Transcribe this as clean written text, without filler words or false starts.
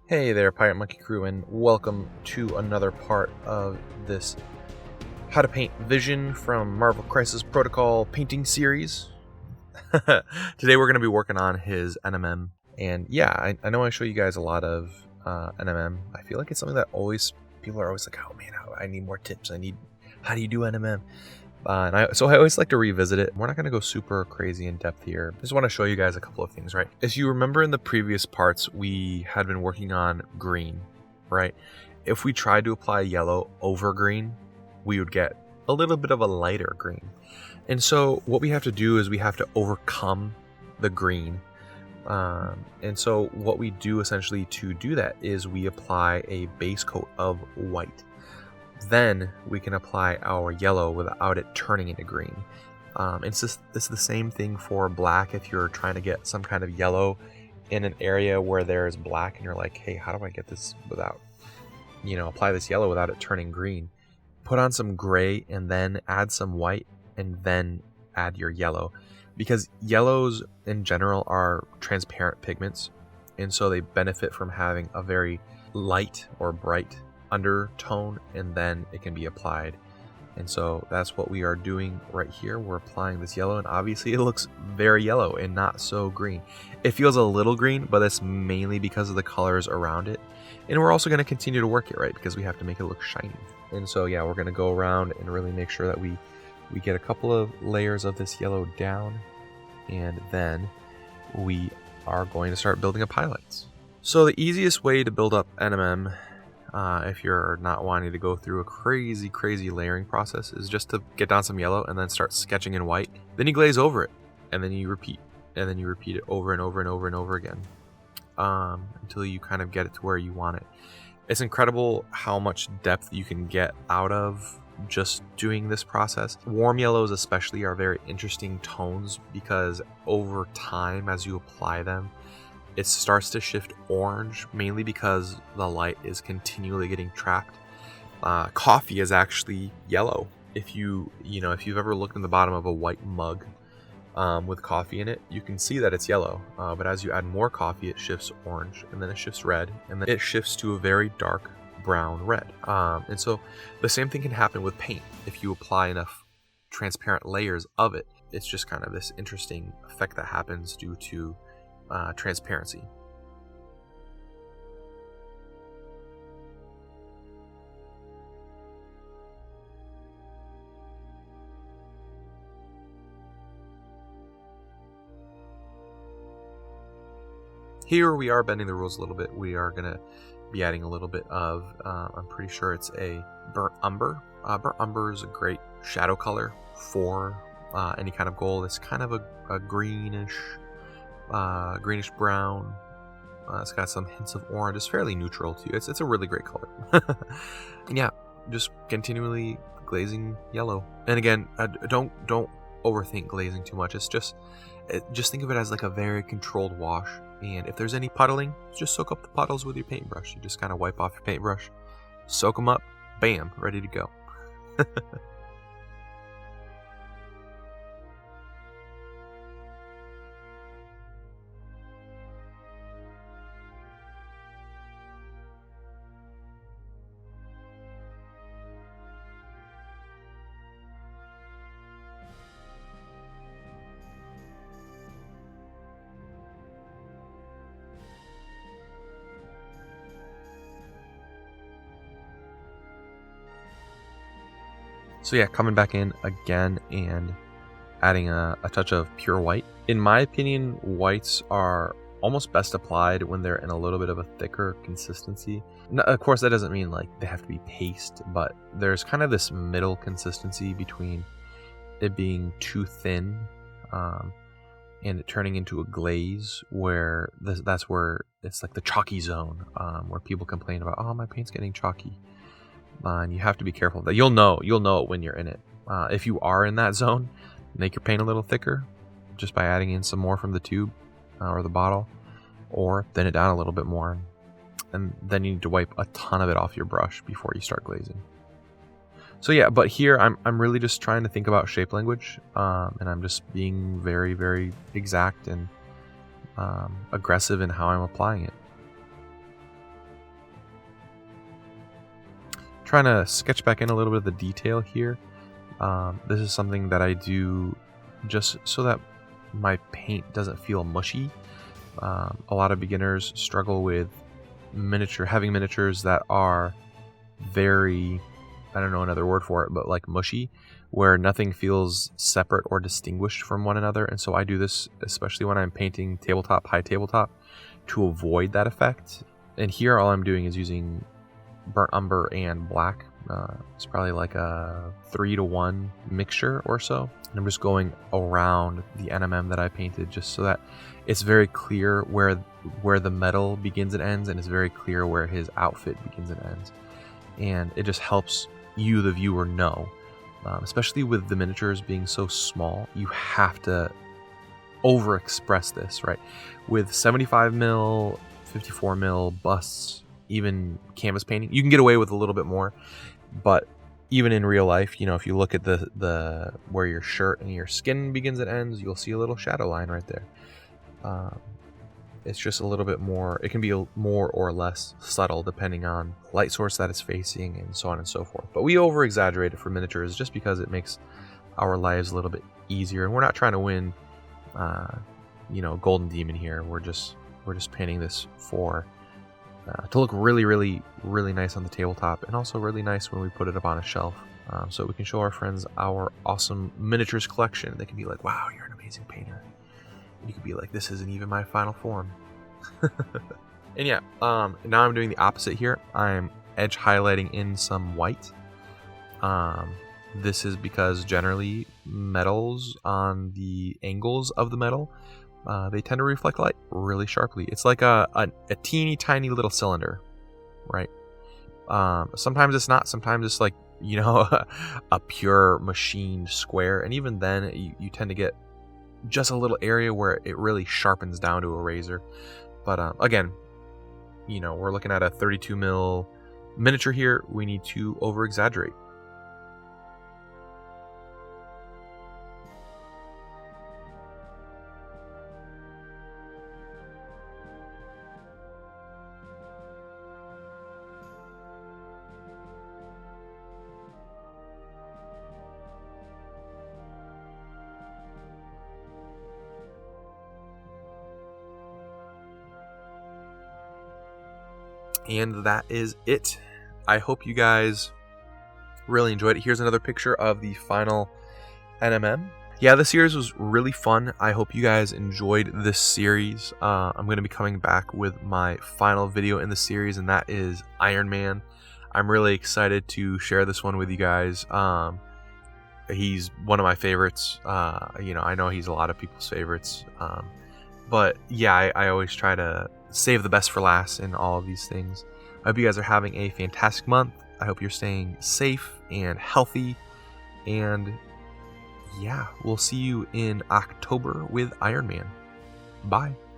Hey there, Pirate Monkey Crew, and welcome to another part of this How to Paint Vision from Marvel Crisis Protocol painting series. Today we're going to be working on his NMM, and yeah, I know I show you guys a lot of NMM. I feel like it's something that people are always like, oh man, I need more tips. How do you do NMM? So I always like to revisit it. We're not going to go super crazy in depth here. I just want to show you guys a couple of things, right? As you remember in the previous parts, we had been working on green, right? If we tried to apply yellow over green, we would get a little bit of a lighter green. And so what we have to do is we have to overcome the green. And so what we do essentially to do that is we apply a base coat of white. Then we can apply our yellow without it turning into green. It's the same thing for black. If you're trying to get some kind of yellow in an area where there's black and you're like, hey, how do I get this without, apply this yellow without it turning green? Put on some gray and then add some white and then add your yellow. Because yellows in general are transparent pigments, and so they benefit from having a very light or bright undertone, and then it can be applied. And so that's what we are doing right here. We're applying this yellow, and obviously it looks very yellow and not so green. It feels a little green, but that's mainly because of the colors around it. And we're also going to continue to work it, right, because we have to make it look shiny. And so yeah, we're going to go around and really make sure that we get a couple of layers of this yellow down, and then we are going to start building up highlights. So the easiest way to build up NMM, if you're not wanting to go through a crazy layering process, is just to get down some yellow and then start sketching in white. Then you glaze over it, and then you repeat, and then you repeat it over and over and over and over again, until you kind of get it to where you want it. It's incredible how much depth you can get out of just doing this process. Warm yellows especially are very interesting tones because over time, as you apply them, it starts to shift orange, mainly because the light is continually getting trapped. Coffee is actually yellow. If you've ever looked in the bottom of a white mug with coffee in it, you can see that it's yellow. But as you add more coffee, it shifts orange, and then it shifts red, and then it shifts to a very dark brown red. And so the same thing can happen with paint. If you apply enough transparent layers of it, it's just kind of this interesting effect that happens due to transparency. Here we are bending the rules a little bit. We are going to be adding a little bit of, I'm pretty sure it's a burnt umber. Burnt umber is a great shadow color for any kind of gold. It's kind of a greenish brown. It's got some hints of orange. It's fairly neutral too. It's a really great color. Yeah, just continually glazing yellow. And again, don't overthink glazing too much. It's just think of it as like a very controlled wash. And if there's any puddling, just soak up the puddles with your paintbrush. You just kind of wipe off your paintbrush, soak them up, bam, ready to go. So yeah, coming back in again and adding a touch of pure white. In my opinion, whites are almost best applied when they're in a little bit of a thicker consistency. Now, of course, that doesn't mean like they have to be paste, but there's kind of this middle consistency between it being too thin and it turning into a glaze, where that's where it's like the chalky zone, where people complain about, oh, my paint's getting chalky. And you have to be careful of that. You'll know it when you're in it. If you are in that zone, make your paint a little thicker just by adding in some more from the tube or the bottle, or thin it down a little bit more, and then you need to wipe a ton of it off your brush before you start glazing. So yeah, but here I'm really just trying to think about shape language, and I'm just being very, very exact and aggressive in how I'm applying it. trying to sketch back in a little bit of the detail here. This is something that I do just so that my paint doesn't feel mushy. A lot of beginners struggle with having miniatures that are very, I don't know another word for it, but like mushy, where nothing feels separate or distinguished from one another. And so I do this especially when I'm painting tabletop, high tabletop, to avoid that effect. And here all I'm doing is using burnt umber and black. It's probably like a 3-to-1 mixture or so. And I'm just going around the NMM that I painted just so that it's very clear where the metal begins and ends, and it's very clear where his outfit begins and ends. And it just helps you, the viewer, know. Especially with the miniatures being so small, you have to overexpress this, right? With 75 mil, 54 mil busts, even canvas painting, you can get away with a little bit more. But even in real life, you know, if you look at the where your shirt and your skin begins and ends, you'll see a little shadow line right there. It's just a little bit more, it can be more or less subtle depending on light source that it's facing and so on and so forth. But we over exaggerate it for miniatures just because it makes our lives a little bit easier. And we're not trying to win, you know, Golden Demon here. We're just painting this for to look really, really, really nice on the tabletop, and also really nice when we put it up on a shelf, so we can show our friends our awesome miniatures collection. They can be like, wow, you're an amazing painter. And you could be like, this isn't even my final form. And yeah, now I'm doing the opposite here. I'm edge highlighting in some white. This is because generally metals on the angles of the metal, they tend to reflect light really sharply. It's like a teeny tiny little cylinder, right? Sometimes it's not. Sometimes it's like, you know, a pure machined square. And even then, you tend to get just a little area where it really sharpens down to a razor. But again, you know, we're looking at a 32 mil miniature here. We need to over exaggerate. And that is it. I hope you guys really enjoyed it. Here's another picture of the final NMM. Yeah, this series was really fun. I hope you guys enjoyed this series. I'm going to be coming back with my final video in the series, and that is Iron Man. I'm really excited to share this one with you guys. He's one of my favorites. You know, I know he's a lot of people's favorites. But yeah, I always try to save the best for last in all of these things. I hope you guys are having a fantastic month. I hope you're staying safe and healthy. And yeah, we'll see you in October with Iron Man. Bye.